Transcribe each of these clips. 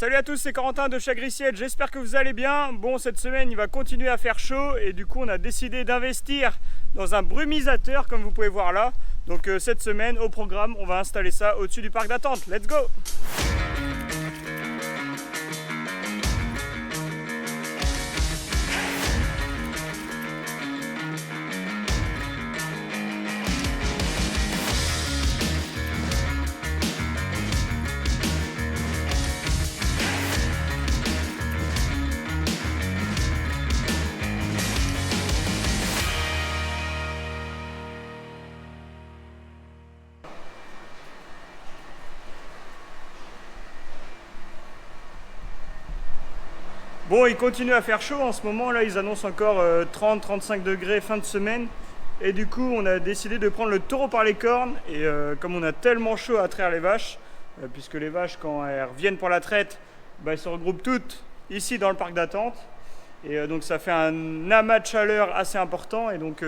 Salut à tous, c'est Corentin de Chagrissiette, j'espère que vous allez bien. Bon, cette semaine il va continuer à faire chaud et du coup on a décidé d'investir dans un brumisateur comme vous pouvez voir là. Donc cette semaine au programme on va installer ça au-dessus du parc d'attente. Let's go! Bon, il continue à faire chaud en ce moment, là ils annoncent encore 30-35 degrés fin de semaine. Et du coup on a décidé de prendre le taureau par les cornes. Et comme on a tellement chaud à traire les vaches, puisque les vaches quand elles reviennent pour la traite, elles se regroupent toutes ici dans le parc d'attente. Et donc ça fait un amas de chaleur assez important. Et donc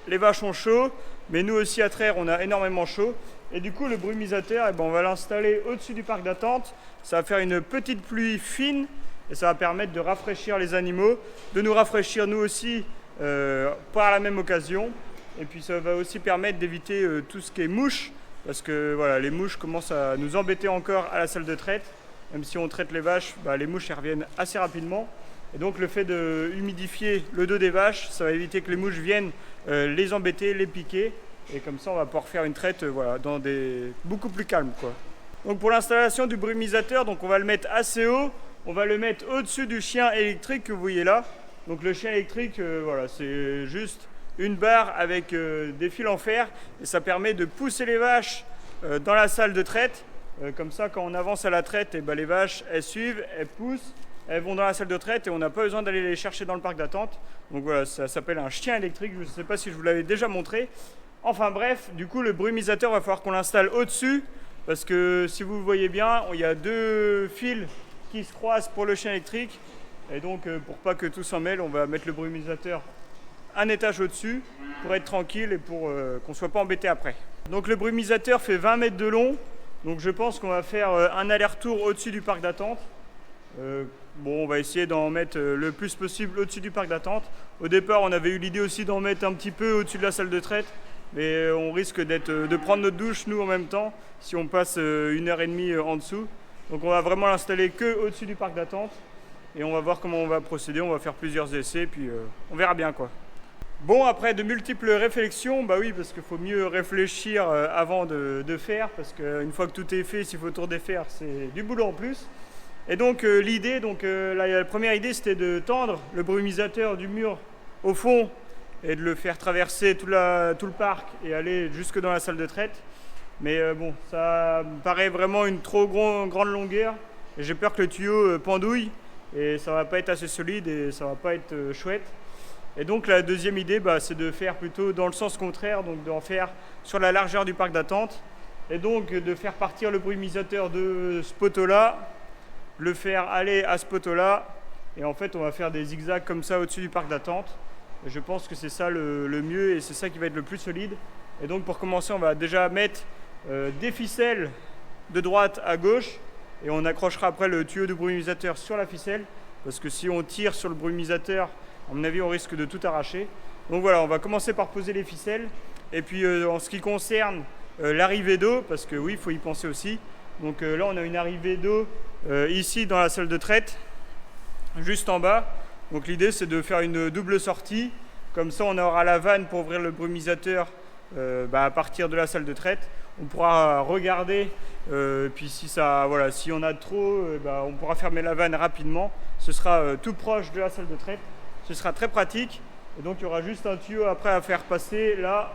les vaches ont chaud, mais nous aussi à traire on a énormément chaud. Et du coup le brumisateur, on va l'installer au-dessus du parc d'attente. Ça va faire une petite pluie fine. Et ça va permettre de rafraîchir les animaux, de nous rafraîchir nous aussi par la même occasion. Et puis ça va aussi permettre d'éviter tout ce qui est mouches, parce que voilà, les mouches commencent à nous embêter encore à la salle de traite. Même si on traite les vaches, les mouches elles reviennent assez rapidement. Et donc le fait de humidifier le dos des vaches, ça va éviter que les mouches viennent les embêter, les piquer. Et comme ça on va pouvoir faire une traite dans beaucoup plus calme, quoi. Donc pour l'installation du brumisateur, donc on va le mettre assez haut. On va le mettre au-dessus du chien électrique que vous voyez là. Donc le chien électrique, c'est juste une barre avec des fils en fer. Et ça permet de pousser les vaches dans la salle de traite. Comme ça, quand on avance à la traite, les vaches, elles suivent, elles poussent, elles vont dans la salle de traite et on n'a pas besoin d'aller les chercher dans le parc d'attente. Donc voilà, ça s'appelle un chien électrique. Je ne sais pas si je vous l'avais déjà montré. Enfin bref, du coup, le brumisateur, va falloir qu'on l'installe au-dessus. Parce que si vous voyez bien, il y a deux fils qui se croisent pour le chien électrique. Et donc pour pas que tout s'en mêle, on va mettre le brumisateur un étage au-dessus pour être tranquille et pour qu'on soit pas embêté après. Donc le brumisateur fait 20 mètres de long. Donc je pense qu'on va faire un aller-retour au-dessus du parc d'attente. On va essayer d'en mettre le plus possible au-dessus du parc d'attente. Au départ, on avait eu l'idée aussi d'en mettre un petit peu au-dessus de la salle de traite. Mais on risque de prendre notre douche, nous, en même temps, si on passe 1h30 en dessous. Donc on va vraiment l'installer que au-dessus du parc d'attente. Et on va voir comment on va procéder. On va faire plusieurs essais, puis on verra bien, quoi. Bon, après de multiples réflexions, oui, parce qu'il faut mieux réfléchir avant de faire. Parce qu'une fois que tout est fait, s'il faut tout défaire, c'est du boulot en plus. Et donc l'idée, la première idée, c'était de tendre le brumisateur du mur au fond et de le faire traverser tout le parc et aller jusque dans la salle de traite. Mais ça me paraît vraiment une trop grande longueur. Et j'ai peur que le tuyau pendouille et ça va pas être assez solide et ça va pas être chouette. Et donc la deuxième idée, c'est de faire plutôt dans le sens contraire, donc d'en faire sur la largeur du parc d'attente. Et donc de faire partir le brumisateur de ce poteau-là, le faire aller à ce poteau-là. Et en fait, on va faire des zigzags comme ça au-dessus du parc d'attente. Et je pense que c'est ça le mieux et c'est ça qui va être le plus solide. Et donc pour commencer, on va déjà mettre des ficelles de droite à gauche et on accrochera après le tuyau de brumisateur sur la ficelle parce que si on tire sur le brumisateur, à mon avis, on risque de tout arracher. Donc voilà, on va commencer par poser les ficelles et puis en ce qui concerne l'arrivée d'eau, parce que oui, il faut y penser aussi. Donc là, on a une arrivée d'eau ici dans la salle de traite, juste en bas. Donc l'idée, c'est de faire une double sortie. Comme ça, on aura la vanne pour ouvrir le brumisateur à partir de la salle de traite. On pourra regarder, puis si on a trop, on pourra fermer la vanne rapidement. Ce sera tout proche de la salle de traite. Ce sera très pratique. Et donc il y aura juste un tuyau après à faire passer. Là,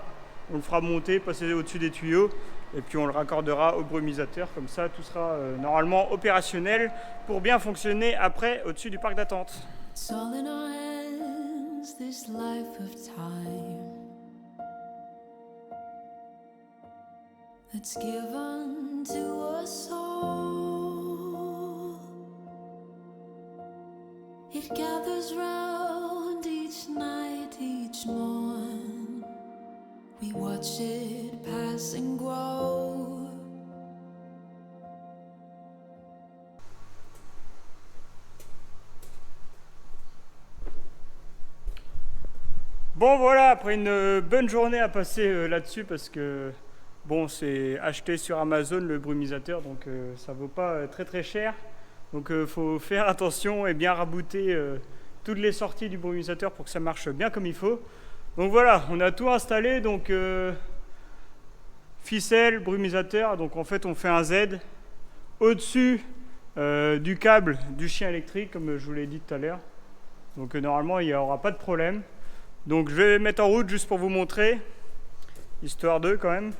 on le fera monter, passer au-dessus des tuyaux. Et puis on le raccordera au brumisateur. Comme ça, tout sera normalement opérationnel pour bien fonctionner après au-dessus du parc d'attente. It's all in our hands, this life of time that's given to us all. It gathers round each night, each morn. We watch it pass and grow. Bon voilà, après une bonne journée à passer là-dessus parce que bon, c'est acheté sur Amazon le brumisateur, donc ça vaut pas très très cher. Donc faut faire attention et bien rabooter toutes les sorties du brumisateur pour que ça marche bien comme il faut. Donc voilà, on a tout installé, donc ficelle, brumisateur, donc en fait on fait un Z au-dessus du câble du chien électrique comme je vous l'ai dit tout à l'heure. Donc normalement il n'y aura pas de problème. Donc je vais mettre en route juste pour vous montrer, histoire de quand même,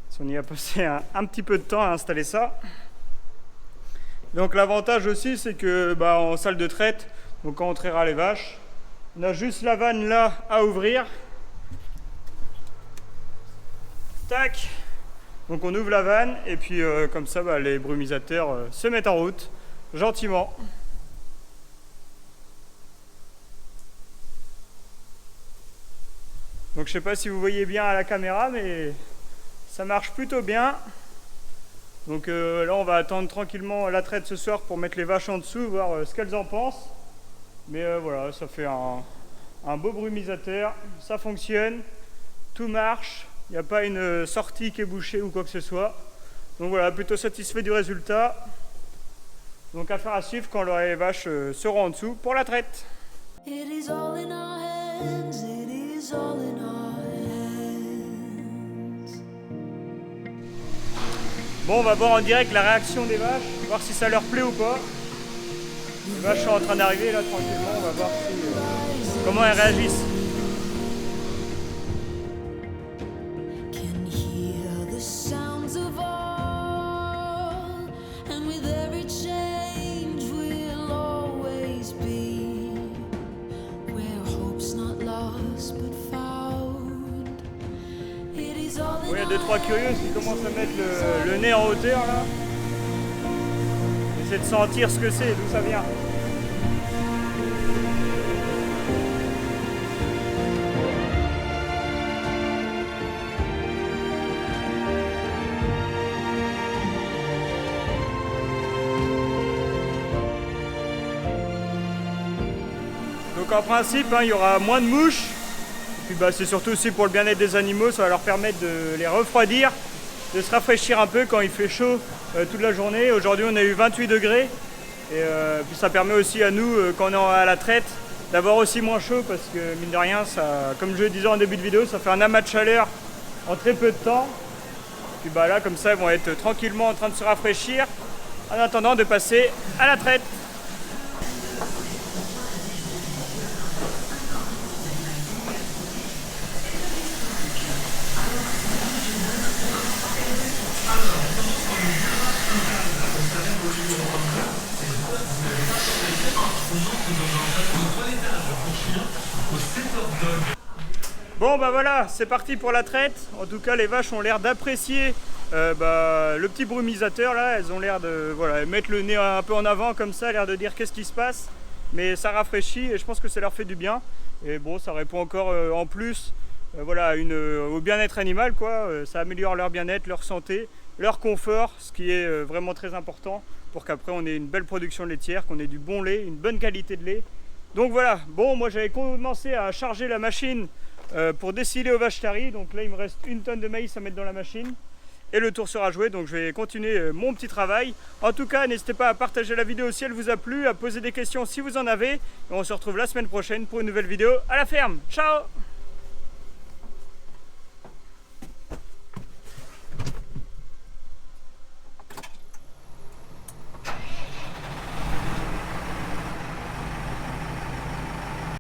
si on y a passé un petit peu de temps à installer ça. Donc l'avantage aussi c'est que en salle de traite, donc quand on traitera les vaches, on a juste la vanne là à ouvrir. Tac. Donc on ouvre la vanne et puis comme ça les brumisateurs se mettent en route gentiment. Donc je sais pas si vous voyez bien à la caméra, mais ça marche plutôt bien. Donc là on va attendre tranquillement la traite ce soir pour mettre les vaches en dessous, voir ce qu'elles en pensent. Mais voilà, ça fait un beau brumisateur, ça fonctionne, tout marche, il n'y a pas une sortie qui est bouchée ou quoi que ce soit. Donc voilà, plutôt satisfait du résultat. Donc affaire à suivre quand les vaches seront en dessous pour la traite. It is all in our hands, it is all in our hands. Bon, on va voir en direct la réaction des vaches, voir si ça leur plaît ou pas. Les vaches sont en train d'arriver là tranquillement, on va voir comment elles réagissent. Il y a 2-3 curieuses qui commencent à mettre le nez en hauteur là. Essayer de sentir ce que c'est, d'où ça vient. Donc en principe, il y aura moins de mouches. Et puis c'est surtout aussi pour le bien-être des animaux, ça va leur permettre de les refroidir, de se rafraîchir un peu quand il fait chaud toute la journée. Aujourd'hui on a eu 28 degrés et puis ça permet aussi à nous, quand on est à la traite, d'avoir aussi moins chaud parce que mine de rien, ça, comme je le disais en début de vidéo, ça fait un amas de chaleur en très peu de temps. Et puis là comme ça ils vont être tranquillement en train de se rafraîchir en attendant de passer à la traite. Bon voilà, c'est parti pour la traite. En tout cas les vaches ont l'air d'apprécier le petit brumisateur là. Elles ont l'air de mettre le nez un peu en avant comme ça, l'air de dire qu'est-ce qui se passe. Mais ça rafraîchit et je pense que ça leur fait du bien. Et bon, ça répond encore en plus au bien-être animal quoi. Ça améliore leur bien-être, leur santé, leur confort, ce qui est vraiment très important pour qu'après on ait une belle production laitière, qu'on ait du bon lait, une bonne qualité de lait. Donc voilà, bon moi j'avais commencé à charger la machine pour dessiler aux vaches taries. Donc là il me reste 1 tonne de maïs à mettre dans la machine et le tour sera joué, donc je vais continuer mon petit travail. En tout cas n'hésitez pas à partager la vidéo si elle vous a plu, à poser des questions si vous en avez, et on se retrouve la semaine prochaine pour une nouvelle vidéo à la ferme. Ciao!